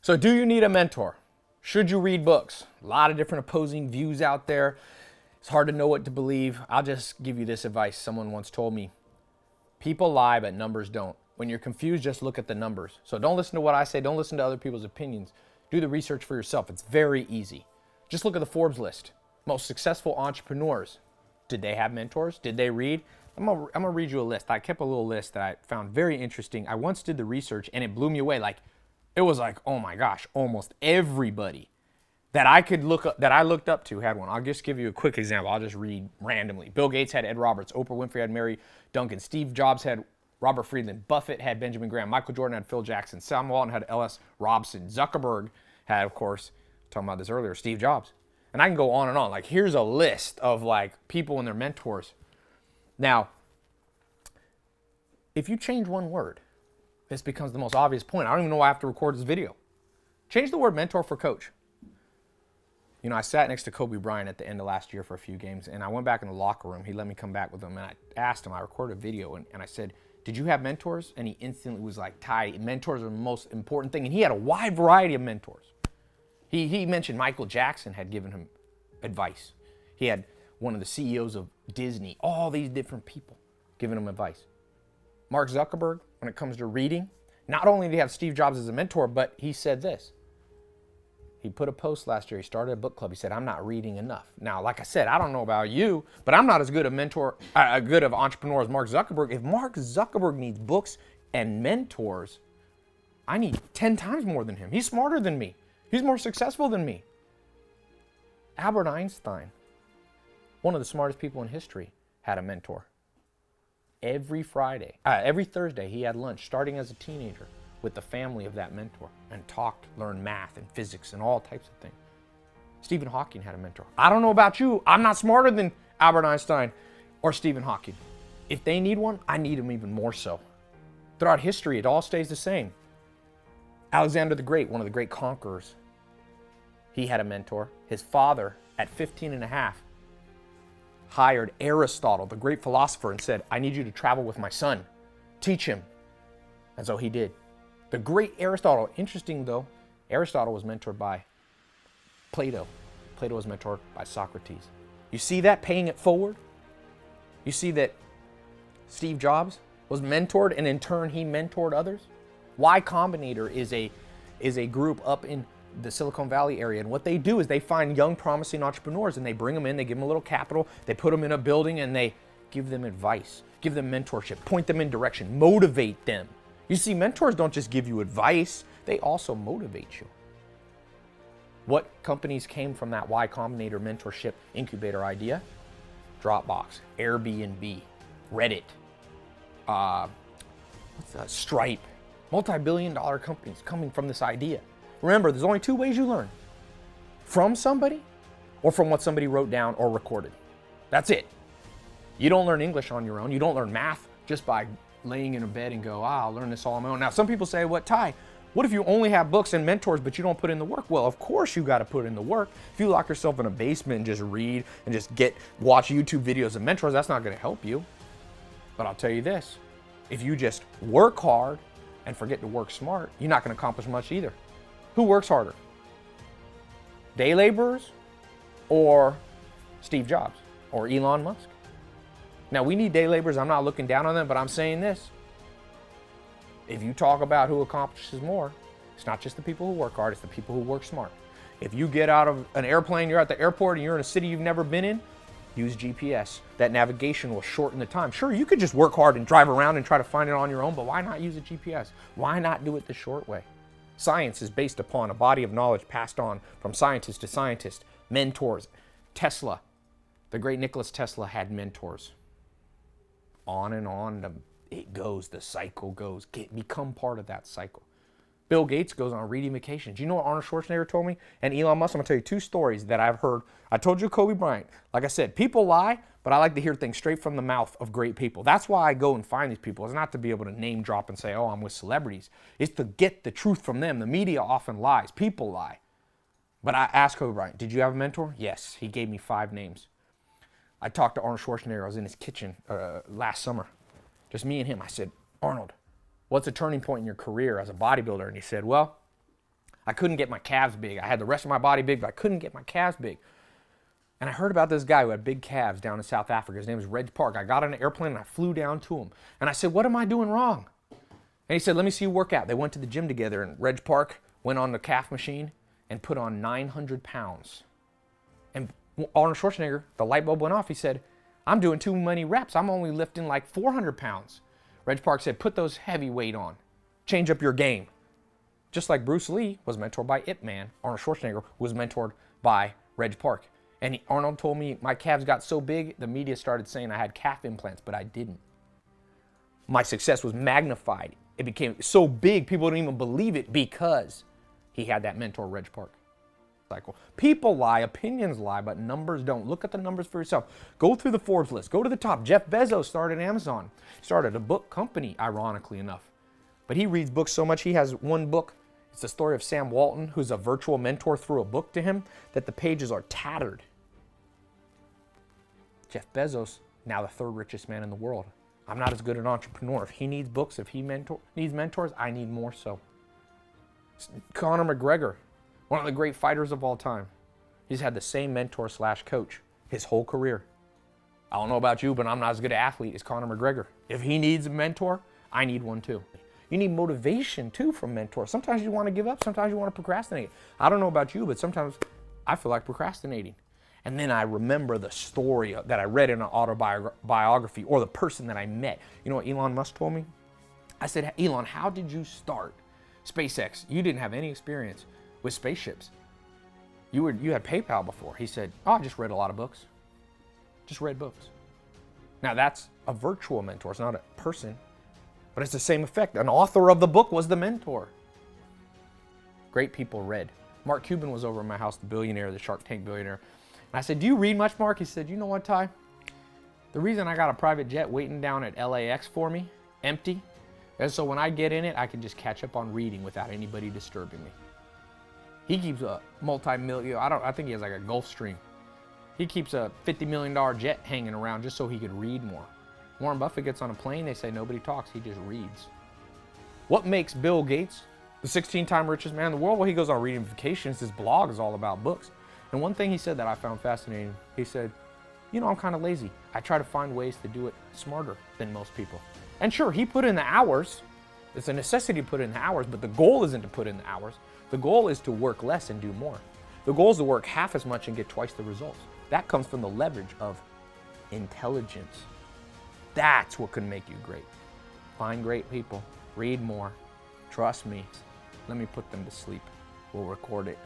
So do you need a mentor? Should you read books? A lot of different opposing views out there. It's hard to know what to believe. I'll just give you this advice. Someone once told me, people lie, but numbers don't. When you're confused, just look at the numbers. So don't listen to what I say. Don't listen to other people's opinions. Do the research for yourself. It's very easy. Just look at the Forbes list. Most successful entrepreneurs. Did they have mentors? Did they read? I'm gonna read you a list. I kept a little list that I found very interesting. I once did the research and it blew me away. It was like, oh my gosh, almost everybody that I looked up to had one. I'll just give you a quick example. I'll just read randomly. Bill Gates had Ed Roberts. Oprah Winfrey had Mary Duncan. Steve Jobs had Robert Friedland. Buffett had Benjamin Graham. Michael Jordan had Phil Jackson. Sam Walton had L.S. Robson. Zuckerberg had, of course, talking about this earlier, Steve Jobs. And I can go on and on. Here's a list of people and their mentors. Now, if you change one word, this becomes the most obvious point. I don't even know why I have to record this video. Change the word mentor for coach. I sat next to Kobe Bryant at the end of last year for a few games, and I went back in the locker room. He let me come back with him, and I asked him, I recorded a video, and I said, did you have mentors? And he instantly was like, Ty, mentors are the most important thing. And he had a wide variety of mentors. He mentioned Michael Jackson had given him advice. He had one of the CEOs of Disney, all these different people giving him advice. Mark Zuckerberg, when it comes to reading, not only did he have Steve Jobs as a mentor, but he said this. He put a post last year. He started a book club. He said, I'm not reading enough. Now, like I said, I don't know about you, but I'm not as good of entrepreneur as Mark Zuckerberg. If Mark Zuckerberg needs books and mentors, I need 10 times more than him. He's smarter than me. He's more successful than me. Albert Einstein, one of the smartest people in history, had a mentor. Every Thursday, he had lunch, starting as a teenager, with the family of that mentor and learned math and physics and all types of things. Stephen Hawking had a mentor. I don't know about you. I'm not smarter than Albert Einstein or Stephen Hawking. If they need one, I need them even more so. Throughout history, it all stays the same. Alexander the Great, one of the great conquerors, he had a mentor. His father, at 15 and a half, hired Aristotle, the great philosopher, and said, I need you to travel with my son. Teach him. And so he did. The great Aristotle, interesting though, Aristotle was mentored by Plato. Plato was mentored by Socrates. You see that, paying it forward? You see that Steve Jobs was mentored and in turn he mentored others? Y Combinator is a group up in the Silicon Valley area, and what they do is they find young promising entrepreneurs and they bring them in, they give them a little capital, they put them in a building and they give them advice, give them mentorship, point them in direction, motivate them. You see, mentors don't just give you advice, they also motivate you. What companies came from that Y Combinator mentorship incubator idea? Dropbox, Airbnb, Reddit, Stripe, multi-billion-dollar companies coming from this idea. Remember, there's only two ways you learn. From somebody or from what somebody wrote down or recorded. That's it. You don't learn English on your own. You don't learn math just by laying in a bed and go, I'll learn this all on my own. Now, some people say, Ty, what if you only have books and mentors, but you don't put in the work? Well, of course you got to put in the work. If you lock yourself in a basement and just read and just watch YouTube videos of mentors, that's not going to help you. But I'll tell you this, if you just work hard and forget to work smart, you're not going to accomplish much either. Who works harder? Day laborers or Steve Jobs or Elon Musk? Now, we need day laborers. I'm not looking down on them, but I'm saying this. If you talk about who accomplishes more, it's not just the people who work hard, it's the people who work smart. If you get out of an airplane, you're at the airport, and you're in a city you've never been in, use GPS. That navigation will shorten the time. Sure, you could just work hard and drive around and try to find it on your own, but why not use a GPS? Why not do it the short way? Science is based upon a body of knowledge passed on from scientist to scientist, mentors. Tesla, the great Nikola Tesla had mentors. On and on it goes, the cycle goes. Become part of that cycle. Bill Gates goes on reading vacations. Do you know what Arnold Schwarzenegger told me? And Elon Musk, I'm going to tell you two stories that I've heard. I told you Kobe Bryant. Like I said, people lie, but I like to hear things straight from the mouth of great people. That's why I go and find these people. It's not to be able to name drop and say, oh, I'm with celebrities. It's to get the truth from them. The media often lies. People lie. But I asked Kobe Bryant, did you have a mentor? Yes. He gave me 5 names. I talked to Arnold Schwarzenegger. I was in his kitchen last summer. Just me and him. I said, Arnold, what's a turning point in your career as a bodybuilder? And he said, well, I couldn't get my calves big. I had the rest of my body big, but I couldn't get my calves big. And I heard about this guy who had big calves down in South Africa. His name was Reg Park. I got on an airplane and I flew down to him. And I said, what am I doing wrong? And he said, let me see you work out. They went to the gym together, and Reg Park went on the calf machine and put on 900 pounds. And Arnold Schwarzenegger, the light bulb went off. He said, I'm doing too many reps. I'm only lifting like 400 pounds. Reg Park said, put those heavy weight on. Change up your game. Just like Bruce Lee was mentored by Ip Man, Arnold Schwarzenegger was mentored by Reg Park. And Arnold told me my calves got so big, the media started saying I had calf implants, but I didn't. My success was magnified. It became so big, people didn't even believe it because he had that mentor, Reg Park. Cycle. People lie, opinions lie, but numbers don't. Look at the numbers for yourself. Go through the Forbes list. Go to the top. Jeff Bezos started Amazon. Started a book company, ironically enough. But he reads books so much, he has one book. It's the story of Sam Walton, who's a virtual mentor, threw a book to him that the pages are tattered. Jeff Bezos, now the third richest man in the world. I'm not as good an entrepreneur. If he needs books, if he needs mentors, I need more so. Conor McGregor, one of the great fighters of all time. He's had the same mentor / coach his whole career. I don't know about you, but I'm not as good an athlete as Conor McGregor. If he needs a mentor, I need one too. You need motivation too from mentors. Sometimes you want to give up, sometimes you want to procrastinate. I don't know about you, but sometimes I feel like procrastinating. And then I remember the story that I read in an autobiography or the person that I met. You know what Elon Musk told me? I said, Elon, how did you start SpaceX? You didn't have any experience with spaceships. You had PayPal before. He said, oh, I just read a lot of books. Just read books. Now that's a virtual mentor. It's not a person, but it's the same effect. An author of the book was the mentor. Great people read. Mark Cuban was over at my house, the billionaire, the Shark Tank billionaire. And I said, do you read much, Mark? He said, you know what, Ty? The reason I got a private jet waiting down at LAX for me, empty, is so when I get in it, I can just catch up on reading without anybody disturbing me. He keeps a multi-million, I think he has like a Gulfstream. He keeps a $50 million jet hanging around just so he could read more. Warren Buffett gets on a plane, they say nobody talks, he just reads. What makes Bill Gates the 16-time richest man in the world? Well, he goes on reading vacations. His blog is all about books. And one thing he said that I found fascinating, he said, you know, I'm kind of lazy. I try to find ways to do it smarter than most people. And sure, he put in the hours. It's a necessity to put in the hours, but the goal isn't to put in the hours. The goal is to work less and do more. The goal is to work half as much and get twice the results. That comes from the leverage of intelligence. That's what can make you great. Find great people, read more, trust me. Let me put them to sleep. We'll record it.